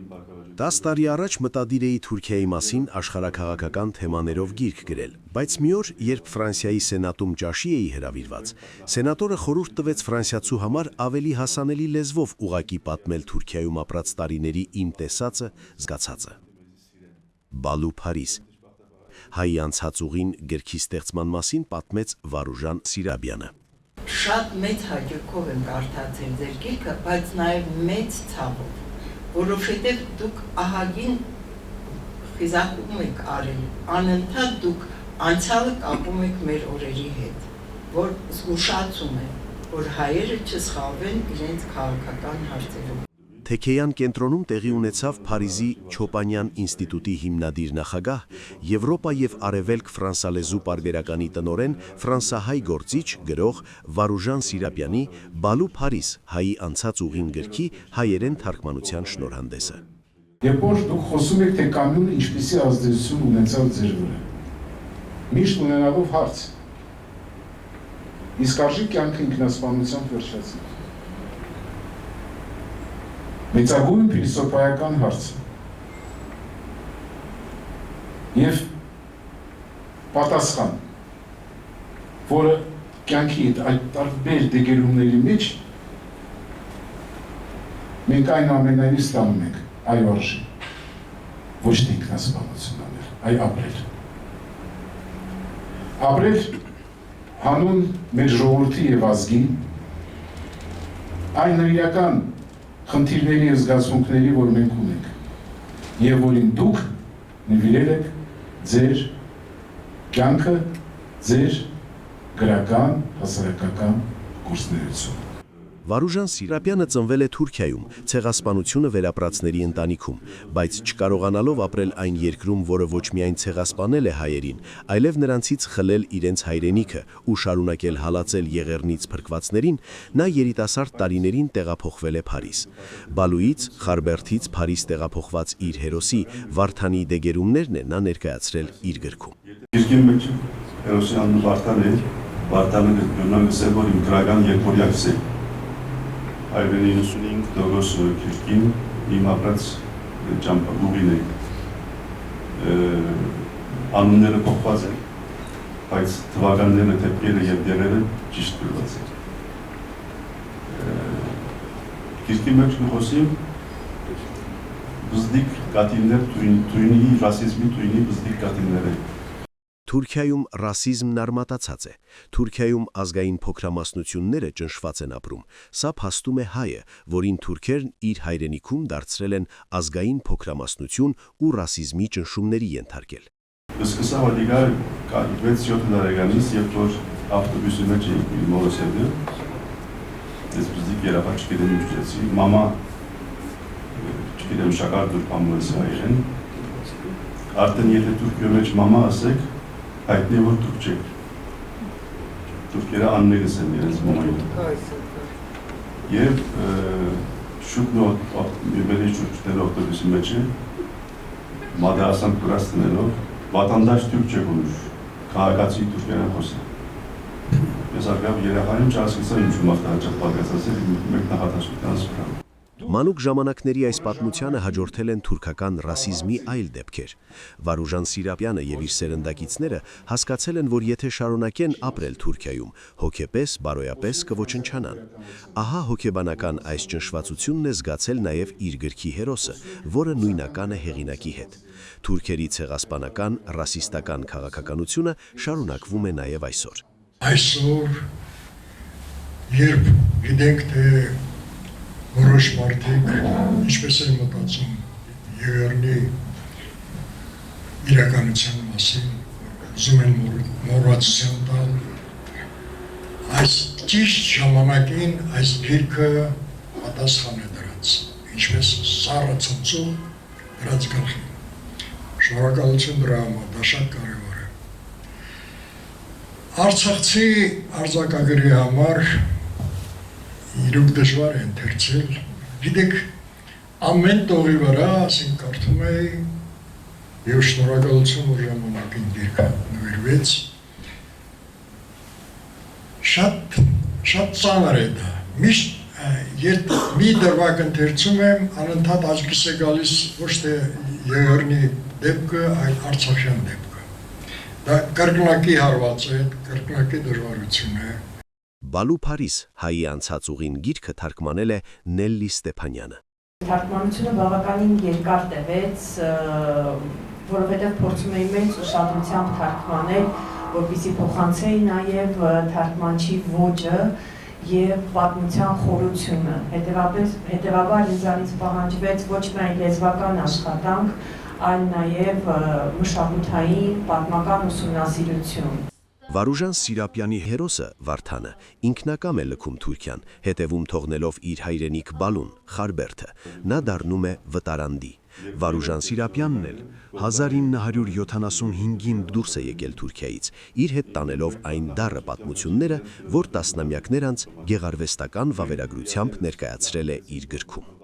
10 տարի առաջ մտադիր էի Թուրքիայի մասին աշխարհաքաղաքական թեմաներով գիրք գրել, բայց մի օր, երբ Ֆրանսիայի Սենատում ճաշի էի հրավիրված, սենատորը խորհուրդ տվեց ֆրանսիացու համար ավելի հասանելի լեզվով ուղղակի պատմել Թուրքիայում ապրած տարիների իմ տեսածը, զգացածը։ Բալու Փարիզ։ Հայի անցած ուղին գրքի ստեղծման մասին պատմեց Վարուժան Սիրաբյանը։ Շատ մեծ հաճույքով եմ կարդացել ձեր գիրքը, բայց նաև մեծ ցավով, որովհետև դուք ահագին խիզախում եք արել, անընդհատ դուք անցյալը կապում եք մեր օրերի հետ, որ զգուշացում է, որ հայերը չսխալվեն իրենց քաղաքական հարցերում։ Թեքեյան կենտրոնում տեղի ունեցավ Փարիզի Չոպանյան ինստիտուտի հիմնադիր նախագահ, Եվրոպա և Արևելք ֆրանսալեզու պարբերականի տնօրեն, ֆրանսահայ գործիչ, գրող Վարուժան Սիրաբյանի «Բալու Փարիզ. հայի անցած ուղին» գրքի հայերեն թարգմանության շնորհանդեսը։ Երբ որ դուք խոսում եք, թե կանոնը ինչպիսի ազդեցություն ունեցավ ձեր վրա, միշտ ունենալով հարց, իսկ արժի կյանքը ինքնասպանությամբ վերջացնել։ Մեծագույն փիլիսոփայական հարցը և պատասխան, որը կյանքի այդ տարբեր դեգերումների մեջ մենք այն ամենայնի ստանում ենք, այ արժի, ոչ թե ինքնասպանություն անել, այ ապրել։ Ապրել հանուն մեր ժողովրդի և ազգի, այն նվիրական խնդիրների և զգացմունքների, որ մենք ունենք, և որին դուք նվիրել եք ձեր կյանքը, ձեր գրական, հասարակական գործունեությունը։ Վարուժան Սիրաբյանը ծնվել է Թուրքիայում, ցեղասպանությունը վերապրածների ընտանիքում, բայց չկարողանալով ապրել այն երկրում, որը ոչ միայն ցեղասպանել է հայերին, այլև նրանցից խլել իրենց հայրենիքը ու շարունակել հալածել եղեռնից փրկվածներին, նա երիտասարդ տարիներին տեղափոխվել է Փարիզ։ Բալուից, Խարբերդից Փարիզ տեղափոխված իր հերոսի Վարդանի դեգերումներն է նա ներկայացրել իր գրքում։ Գրքի մեջ հերոսի անունը Վարդան է, Վարդանը գտնվում է իմ գրական երկորյակս է։ Այվեն 95 դոգոս քիրքին իմ ապրած ճամփուղին է։ Անունները փոխված են, բայց թվականները, դեպքերը և դերերը ճիշտ գրված են։ Քիրքի մեջ խոսիմ բզդիկ կատիններ, թույնի, ռասիզմի թույնի բզդիկ կատիններ են։ Թուրքիայում ռասիզմն արմատացած է, Թուրքիայում ազգային փոքրամասնությունները ճնշված են ապրում, սա փաստում է հայը, որին թուրքերն իր հայրենիքում դարձրել են ազգային փոքրամասնություն ու ռասիզմի ճնշումների ենթարկել։ Սկսա վադիգա 6-7 տարեկանից, երբ որ ավտոբուսի մեջ էի մորս հետը, ես բզդիկ երապա չգիտեմ ինչ ուզեցի, մամա չգիտեմ շակար դուր պամուլես հայերեն, արդեն եթե Թուրքիո մեջ մամա ասեք, հայտնի որ թուրք չեք, թուրքերը աններս են իրենց մոմային։ Եվ շուտ մյուբերի շուրջտեր օգտոբուսի մեջ է, մադարասան կուրաս տնելով, վատանդաշ թուրք չեք ունուշ, քաղաքացի թուրքերան խոսը։ Ես արգավ երախայում չասկսա ինչու մաղթահաճատ բարգացասել մեկ նախատաշկիտան սպրամ։ Մանուկ ժամանակների այս պատմությանը հաջորդել են թուրքական ռասիզմի այլ դեպքեր։ Վարուժան Սիրաբյանը և իր սերնդակիցները հասկացել են, որ եթե շարունակեն ապրել Թուրքիայում, հոգեպես, բարոյապես կոչնչանան։ Ահա հոգեբանական այս ճնշվածությունն է զգացել նաև իր գրքի հերոսը, որը նույնական է հեղինակի հետ։ Թուրքերի ցեղասպանական, ռասիստական քաղաքականությունը շարունակվում է նաև այսօր։ Այսօր, երբ գիտենք, թե որոշ մարդիկ ինչպես են մտածում եղեռնի իրականության մասին, ուզում են մոռացության տալ, այս ճիշտ ժամանակին այս գիրքը պատասխան է դրած, ինչպես սառը ցնցում դրած գլխին։ Շնորհակալություն դրա համար, դա շատ կարևոր է։ Արցախցի արձակագրի համար իրոք դժվար է ընթերցել, գիտեք, ամեն տողի վրա, ասենք կարդում էի, և շնորհակալություն, որ ժամանակին գիրքը նվիրվեց, շատ ծանր է դա, միշտ Երբ մի դրվագ ընթերցում եմ, անընդհատ աչքիս է գալիս ոչ թե Եղեռնի դեպքը, այլ Արցախյան դեպքը։ Դա կրկնակի հարված է, կրկնակի դժվարություն է։ Բալու Փարիս հայի անցած ուղին գիրքը թարգմանել է Նելլի Ստեփանյանը։ Թարգմանությունը բավականին երկար տևեց, որովհետև փորձում էի մեծ ուշադրությամբ թարգմանել, որպեսզի փոխանցեի նաև թարգմանչի ոճը և պատմության խորությունը։ Հետևաբար ինձանից պահանջվեց ոչ միայն լեզվական աշխատանք, այլ նաև մշակութային, պատմական ուսումնասիրություն։ Վարուժան Սիրապյանի հերոսը Վարդանը ինքնակամ է լքում Թուրքիան, հետևում թողնելով իր հայրենիք Բալուն, Խարբերդը, նա դառնում է վտարանդի։ Վարուժան Սիրապյանն էլ 1975-ին դուրս է եկել Թուրքիայից, իր հետ տանելով այն դառը պատմությունները, որ տասնամյակներ անց գեղարվեստական վավերագրությամբ ներկայացրել է իր գրքում։